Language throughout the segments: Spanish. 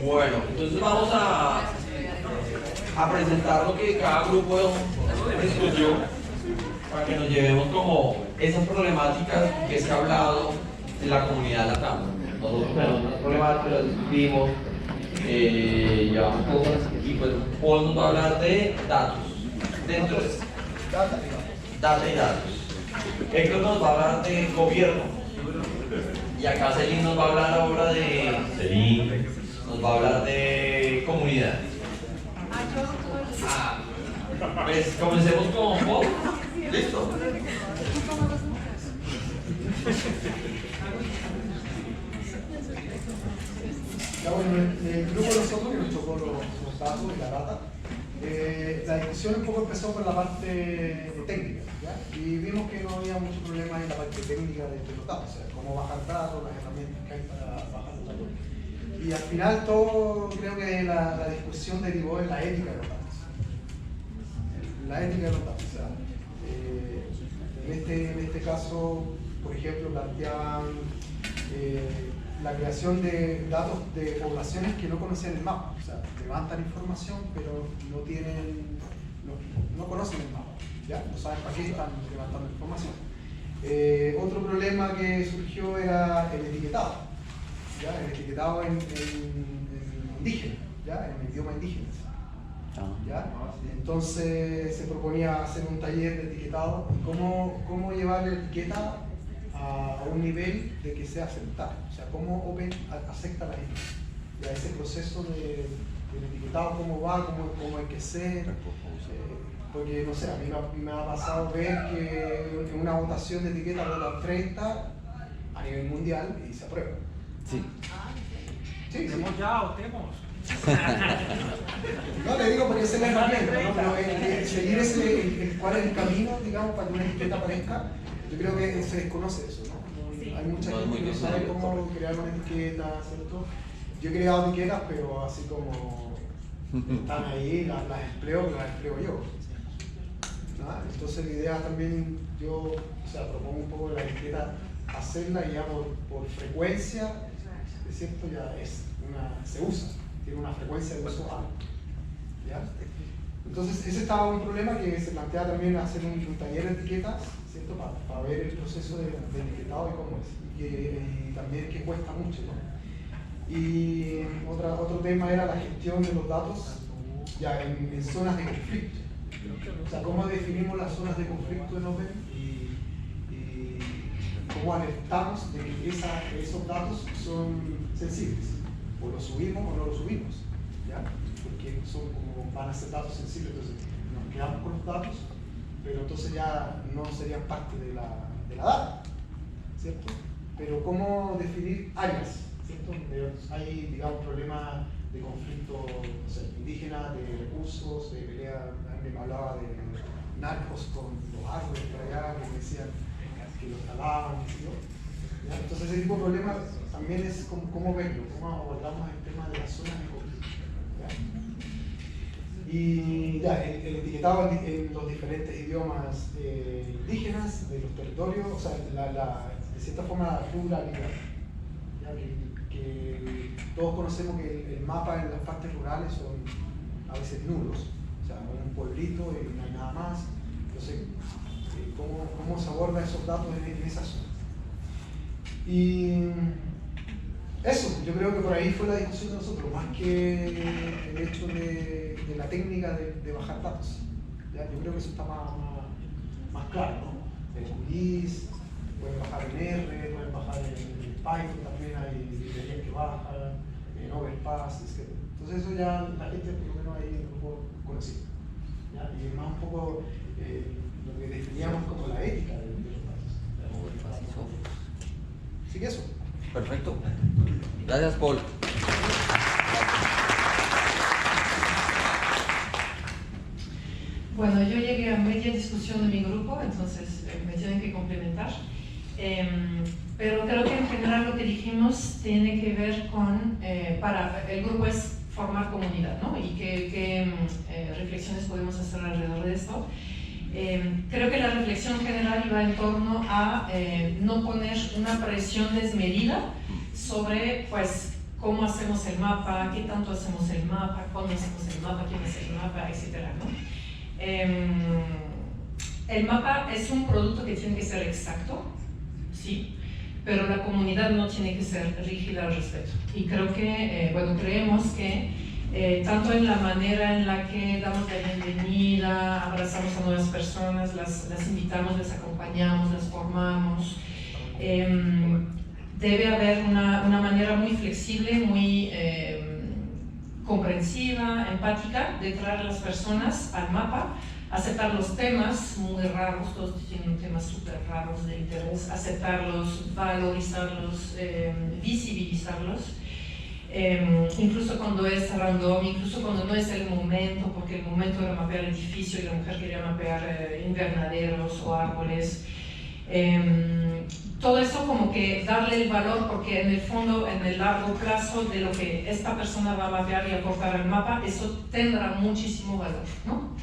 Bueno, entonces vamos a presentar lo que cada grupo estudió para que nos llevemos como esas problemáticas que se ha hablado en la comunidad LATAM. Nosotros tenemos unas problemáticas, las discutimos, llevamos cosas y pues todo el mundo va a hablar de datos. Dentro de data y datos. Héctor nos va a hablar de gobierno. Y acá Celín nos va a hablar ahora de... Celín nos va a hablar de comunidad. Pues comencemos con Paul. ¿Listo? Ya, bueno, el grupo de nosotros que nos tocó los datos y la data, la discusión un poco empezó por la parte técnica, ¿ya? Y vimos que no había muchos problemas en la parte técnica de los datos, o sea, cómo bajar datos, las herramientas que hay para bajar los datos. Y al final todo, creo que la discusión derivó en la ética de los datos. La ética de los datos, o sea, en este caso, por ejemplo, planteaban la creación de datos de poblaciones que no conocían el mapa, o sea, levantan información pero no conocen el mapa, ¿ya? No saben para qué están levantando información. Otro problema que surgió era el etiquetado, ¿ya? El etiquetado en indígena, ¿ya? En el idioma indígena, ¿ya? Entonces se proponía hacer un taller de etiquetado y cómo llevar la etiqueta a un nivel de que sea aceptable, o sea, cómo Open acepta la gente, ya ese proceso del etiquetado, cómo va, cómo hay que ser, porque no sé, a mí me ha pasado ver que en una votación de etiqueta votan 30 a nivel mundial y se aprueba. Sí. Sí, ¿Tenemos ya o tenemos? No, le digo porque esa es la herramienta, ¿no? Pero seguir cuál es el camino, digamos, para que una etiqueta aparezca. Yo creo que se desconoce eso, ¿no? Sí. Hay mucha gente que no sabe cómo crear una etiqueta, ¿cierto? Yo he creado etiquetas, pero así como están ahí, las empleo yo. ¿No? Entonces la idea también, yo propongo un poco la etiqueta, hacerla ya por frecuencia, ¿es cierto? Ya se usa, tiene una frecuencia de uso alta. ¿Ya? Entonces ese estaba un problema que se plantea también hacer un taller de etiquetas, ¿cierto? Para ver el proceso de etiquetado y cómo es, y también que cuesta mucho, ¿no? Y otro tema era la gestión de los datos ya en zonas de conflicto, o sea, cómo definimos las zonas de conflicto en Open y cómo alertamos de que esos datos son sensibles, o los subimos o no los subimos, ¿ya? Porque van a ser datos sensibles, entonces nos quedamos con los datos, pero entonces ya no serían parte de la data, ¿cierto? Pero cómo definir áreas, ¿cierto? Donde hay, digamos, problemas de conflicto, no sé, indígena, de recursos, de pelea. Me hablaba de narcos con los árboles por allá, que me decían que los talaban, ¿ya? Entonces ese tipo de problemas también es cómo verlo, cómo abordamos el tema de las zonas de conflicto, ¿ya? Y ya, el etiquetado en los diferentes idiomas indígenas de los territorios, o sea, de cierta forma la pluralidad, ¿ya? Que todos conocemos que el mapa en las partes rurales son a veces nulos, o sea, un pueblito y no hay nada más. Entonces, ¿cómo se aborda esos datos en esa zona? Y eso, yo creo que por ahí fue la discusión de nosotros, más que el hecho de la técnica de bajar datos. ¿Ya? Yo creo que eso está más claro, ¿no? El QGIS, pueden bajar en R, pueden bajar en Python, también hay librerías que bajan, en Overpass, etc. Entonces eso ya la gente por lo menos ahí en el grupo conocido. ¿Ya? Y es más un poco lo que definíamos como la ética de los datos. Así que eso. Perfecto. Gracias, Paul. Bueno, yo llegué a media discusión de mi grupo, entonces me tienen que complementar. Pero creo que en general lo que dijimos tiene que ver con, para el grupo es formar comunidad, ¿no? Y qué reflexiones podemos hacer alrededor de esto. Creo que la reflexión general iba en torno a no poner una presión desmedida sobre, pues, cómo hacemos el mapa, qué tanto hacemos el mapa, cuándo hacemos el mapa, quién hace el mapa, etc., ¿no? El mapa es un producto que tiene que ser exacto, sí, pero la comunidad no tiene que ser rígida al respecto. Y creo que, bueno, creemos que tanto en la manera en la que damos la bienvenida, abrazamos a nuevas personas, las invitamos, les acompañamos, las formamos, debe haber una manera muy flexible, muy comprensiva, empática de traer a las personas al mapa, aceptar los temas muy raros, todos tienen temas súper raros de interés, aceptarlos, valorizarlos, visibilizarlos, incluso cuando es random, incluso cuando no es el momento, porque el momento era mapear el edificio y la mujer quería mapear invernaderos o árboles. Todo eso como que darle el valor, porque en el fondo, en el largo plazo de lo que esta persona va a mapear y aportar al mapa, eso tendrá muchísimo valor, ¿no?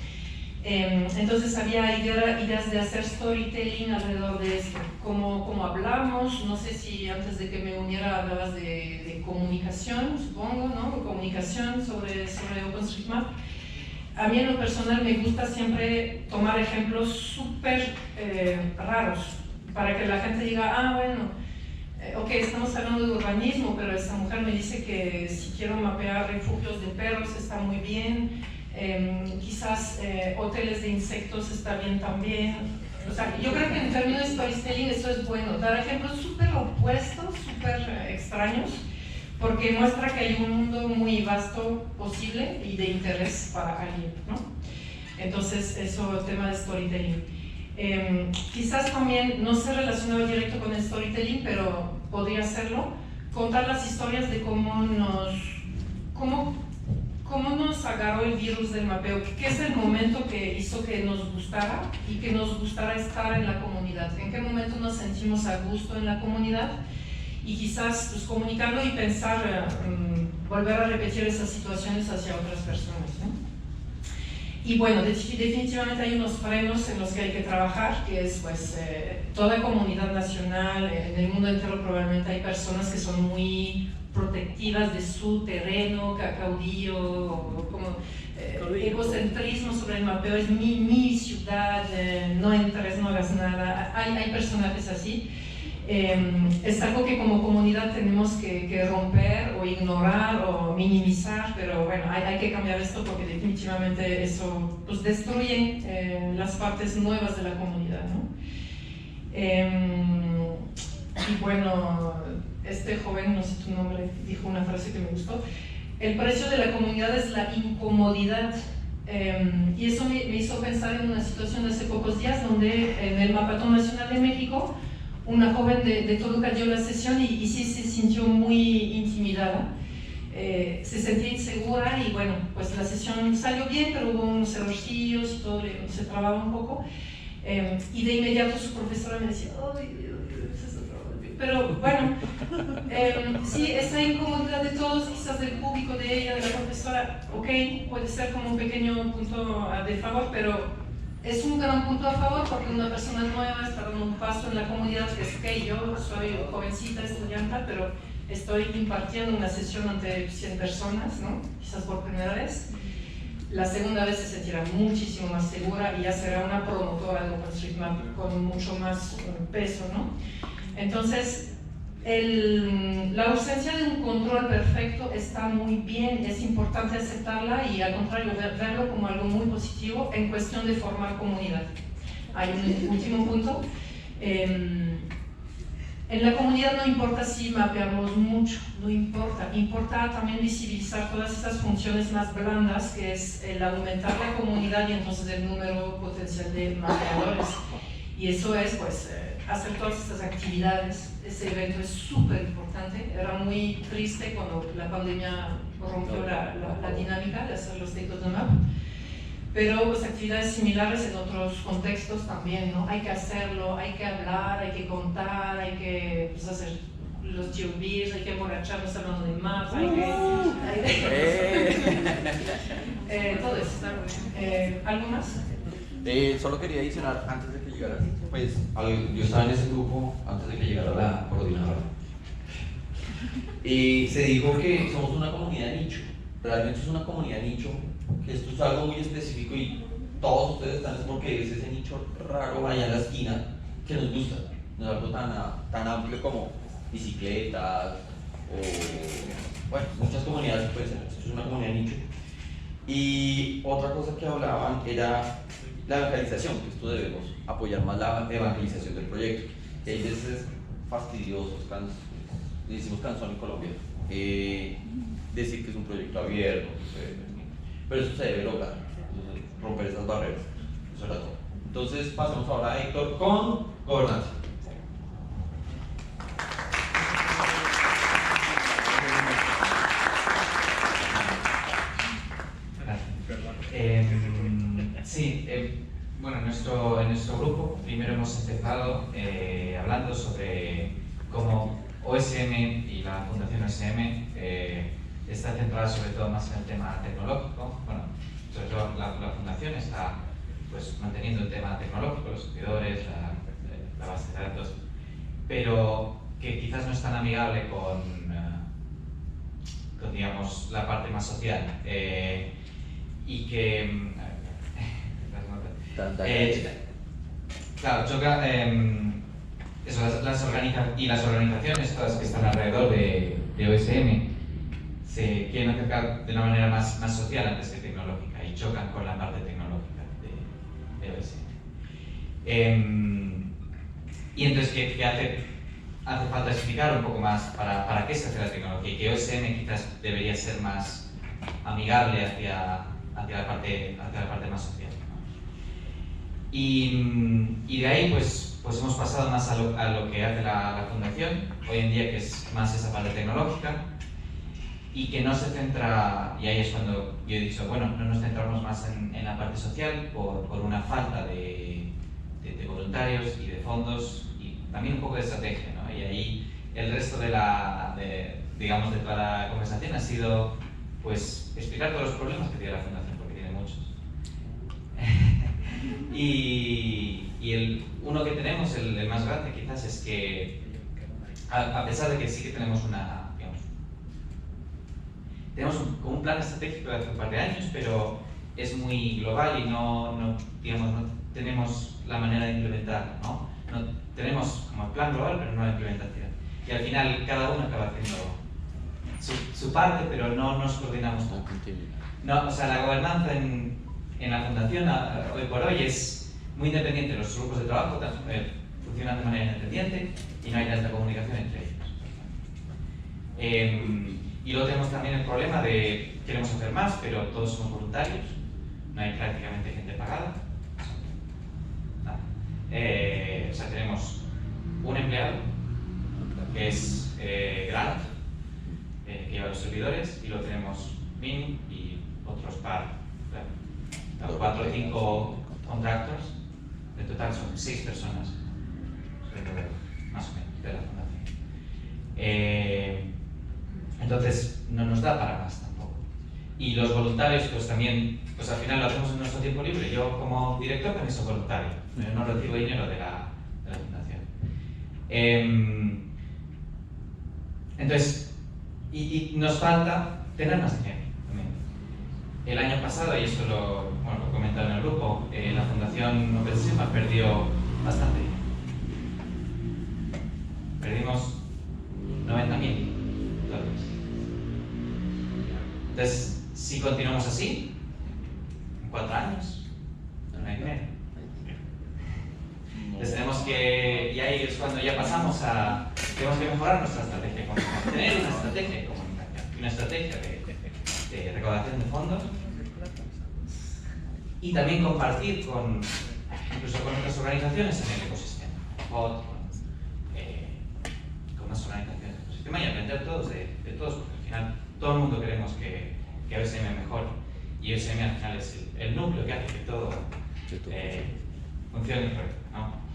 Entonces había ideas de hacer storytelling alrededor de esto. Como hablamos, no sé si antes de que me uniera hablabas de comunicación, supongo, ¿no? Comunicación sobre OpenStreetMap. A mí en lo personal me gusta siempre tomar ejemplos súper raros, para que la gente diga, ah, bueno, ok, estamos hablando de urbanismo, pero esta mujer me dice que si quiero mapear refugios de perros está muy bien, quizás hoteles de insectos está bien también. O sea, yo creo que en términos de storytelling eso es bueno, dar ejemplos súper opuestos, súper extraños, porque muestra que hay un mundo muy vasto posible y de interés para alguien, ¿no? Entonces, eso, tema de storytelling. Quizás también no se relaciona directo con el storytelling, pero podría hacerlo, contar las historias de cómo nos agarró el virus del mapeo, qué es el momento que hizo que nos gustara y que nos gustara estar en la comunidad, en qué momento nos sentimos a gusto en la comunidad y quizás pues, comunicarlo y pensar, volver a repetir esas situaciones hacia otras personas, ¿no? Y bueno, definitivamente hay unos frenos en los que hay que trabajar, que es pues toda comunidad nacional, en el mundo entero probablemente hay personas que son muy protectivas de su terreno, caudillo, como egocentrismo sobre el mapeo, es mi ciudad, no entres, no hagas nada, hay personajes así. Es algo que como comunidad tenemos que romper o ignorar o minimizar, pero bueno, hay que cambiar esto porque definitivamente eso pues, destruye las partes nuevas de la comunidad, ¿no? Y bueno, este joven, no sé tu nombre, dijo una frase que me gustó: el precio de la comunidad es la incomodidad. Y eso me hizo pensar en una situación de hace pocos días donde en el Mapatón Nacional de México una joven de Toluca dio la sesión y sí se sintió muy intimidada, se sentía insegura y bueno, pues la sesión salió bien, pero hubo unos errorcillos y todo, se trababa un poco, y de inmediato su profesora me decía, pero bueno, sí, esa incomodidad de todos, quizás del público, de ella, de la profesora, ok, puede ser como un pequeño punto de favor, pero es un gran punto a favor porque una persona nueva está dando un paso en la comunidad, que es que yo soy jovencita, estudiante, pero estoy impartiendo una sesión ante 100 personas, ¿no? Quizás por primera vez. La segunda vez se sentirá muchísimo más segura y ya será una promotora de OpenStreetMap con mucho más peso, ¿no? Entonces, la ausencia de un control perfecto está muy bien, es importante aceptarla y al contrario verlo como algo muy positivo en cuestión de formar comunidad. Hay un último punto. En la comunidad no importa si mapeamos mucho, no importa, importa también visibilizar todas estas funciones más blandas, que es el aumentar la comunidad y entonces el número potencial de mapeadores. Y eso es pues hacer todas estas actividades. Ese evento es súper importante. Era muy triste cuando la pandemia rompió la dinámica de hacer los State of the Map, pero pues actividades similares en otros contextos también, ¿no? Hay que hacerlo, hay que hablar, hay que contar, hay que pues, hacer los GeoBeers, hay que emborracharnos hablando de maps, hay que todo eso. ¿Algo más? Solo quería adicionar antes de que llegaras, pues Yo estaba en ese grupo antes de que llegara la coordinadora. Se dijo que somos una comunidad de nicho. Realmente es una comunidad de nicho, que esto es algo muy específico y todos ustedes están es porque es ese nicho raro allá en la esquina que nos gusta. No es algo tan amplio como bicicletas o, bueno, muchas comunidades pueden ser. Esto es una comunidad de nicho. Y otra cosa que hablaban era la evangelización, que esto debemos apoyar más la evangelización del proyecto. Que hay veces fastidiosos, decimos cansón en Colombia, decir que es un proyecto abierto, pero eso se debe lograr, romper esas barreras. Eso era todo. Entonces pasamos ahora a Héctor con gobernanza. Bueno, en nuestro grupo primero hemos empezado hablando sobre cómo OSM y la Fundación OSM está centrada sobre todo más en el tema tecnológico. Bueno, sobre todo la Fundación está pues, manteniendo el tema tecnológico, los servidores, la base de datos, pero que quizás no es tan amigable con digamos, la parte más social y que claro, choca eso, las organizaciones todas que están alrededor de OSM se quieren acercar de una manera más social antes que tecnológica y chocan con la parte tecnológica de OSM. Y entonces, ¿qué hace falta explicar un poco más para qué se hace la tecnología y que OSM quizás debería ser más amigable hacia la parte más social, ¿no? Y de ahí pues hemos pasado más a lo que hace la Fundación hoy en día, que es más esa parte tecnológica y que no se centra, y ahí es cuando yo he dicho, bueno, no nos centramos más en la parte social por una falta de voluntarios y de fondos y también un poco de estrategia, ¿no? Y ahí el resto digamos, de toda la conversación ha sido pues explicar todos los problemas que tiene la Fundación, porque tiene muchos. y uno que tenemos, el más grande quizás, es que a pesar de que sí que tenemos tenemos un plan estratégico de hace un par de años, pero es muy global y no tenemos la manera de implementarlo, ¿no? Tenemos como el plan global, pero no la implementación. Y al final cada uno acaba haciendo su parte, pero no nos coordinamos tanto. No, o sea, la gobernanza en la Fundación hoy por hoy es muy independiente. Los grupos de trabajo funcionan de manera independiente y no hay tanta comunicación entre ellos. Y luego tenemos también el problema de queremos hacer más, pero todos somos voluntarios, no hay prácticamente gente pagada. Nada. O sea, tenemos un empleado que es Grant, que lleva los servidores, y luego tenemos Min y otros par, 4 o 5 contractors. En total son 6 personas, más o menos, de la Fundación. Entonces no nos da para más tampoco. Y los voluntarios pues también, pues al final lo hacemos en nuestro tiempo libre. Yo como director también soy voluntario, yo no recibo dinero de la Fundación. Entonces, y nos falta tener más dinero también. El año pasado, y esto lo he comentado en el grupo, la Fundación OpenSystem perdió bastante dinero. Perdimos $90.000. Entonces, si continuamos así, en 4 años, no hay dinero. Entonces tenemos que, y ahí es cuando ya pasamos tenemos que mejorar nuestra estrategia de comunicación, tener una estrategia de comunicación, una estrategia de recaudación de fondos y también compartir incluso con otras organizaciones en el ecosistema, con más organizaciones del ecosistema y aprender todos de todos, porque al final todo el mundo queremos que OSM mejore y OSM al final es el núcleo que hace que todo funcione correcto, ¿no?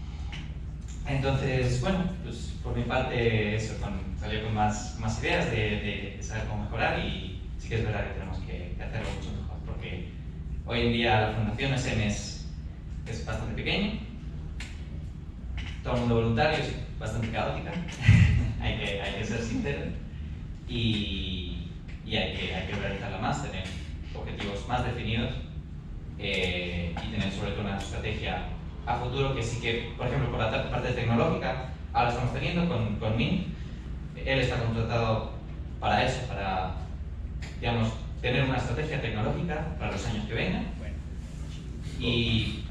Entonces, bueno, pues por mi parte eso, salió con más ideas de saber cómo mejorar y sí que es verdad que tenemos que hacerlo mucho mejor porque hoy en día la Fundación OSM es bastante pequeña, todo el mundo voluntario, es bastante caótica, hay que ser sinceros. y hay que realizarla más, tener objetivos más definidos y tener sobre todo una estrategia a futuro que sí que, por ejemplo, por la parte tecnológica, ahora estamos teniendo con Min. Él está contratado para eso, para, digamos, tener una estrategia tecnológica para los años que vengan y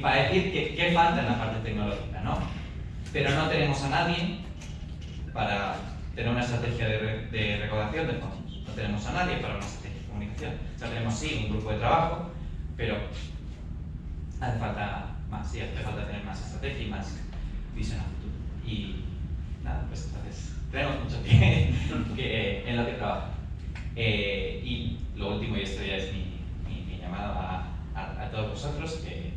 para decir qué falta en la parte tecnológica, ¿no? Pero no tenemos a nadie para tener una estrategia de recaudación de fondos. No tenemos a nadie para una estrategia de comunicación. O sea, tenemos sí un grupo de trabajo, pero hace falta más, sí, hace falta tener más estrategia y más visión a futuro. Y nada, pues entonces tenemos mucho que en lo que trabajar. Y lo último, y esto ya es mi llamado a todos vosotros, que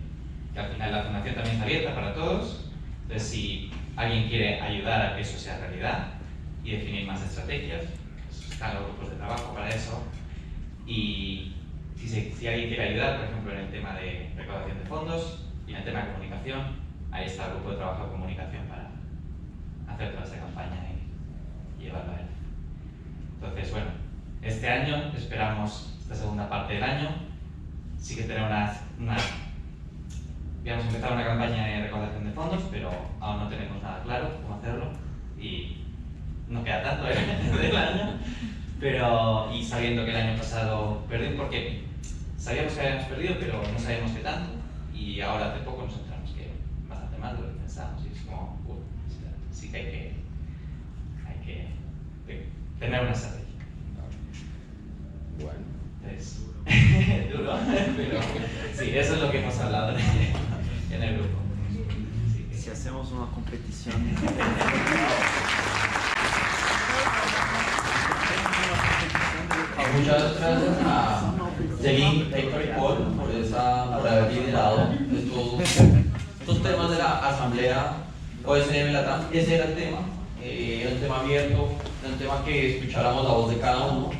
al final la fundación también está abierta para todos. Entonces, si alguien quiere ayudar a que eso sea realidad y definir más estrategias, pues están los grupos de trabajo para eso. Y si alguien quiere ayudar, por ejemplo, en el tema de recaudación de fondos y en el tema de comunicación, ahí está el grupo de trabajo de comunicación para hacer toda esta campaña y llevarla a él. Entonces, bueno, este año esperamos, esta segunda parte del año, sí que tener habíamos empezado una campaña de recaudación de fondos, pero aún no tenemos nada claro cómo hacerlo y no queda tanto del año, pero y sabiendo que el año pasado perdimos, porque sabíamos que habíamos perdido, pero no sabíamos qué tanto, y ahora hace poco nos enteramos que bastante más de lo que pensábamos, y es como, sí que hay que tener una estrategia. Bueno. Es duro, pero sí, eso es lo que hemos hablado en el grupo. Sí. Si hacemos una competición. Muchas gracias a Celine, Héctor y Paul por haber liderado estos temas de la asamblea OSM Latam. Ese era el tema abierto, era un tema que escucháramos la voz de cada uno.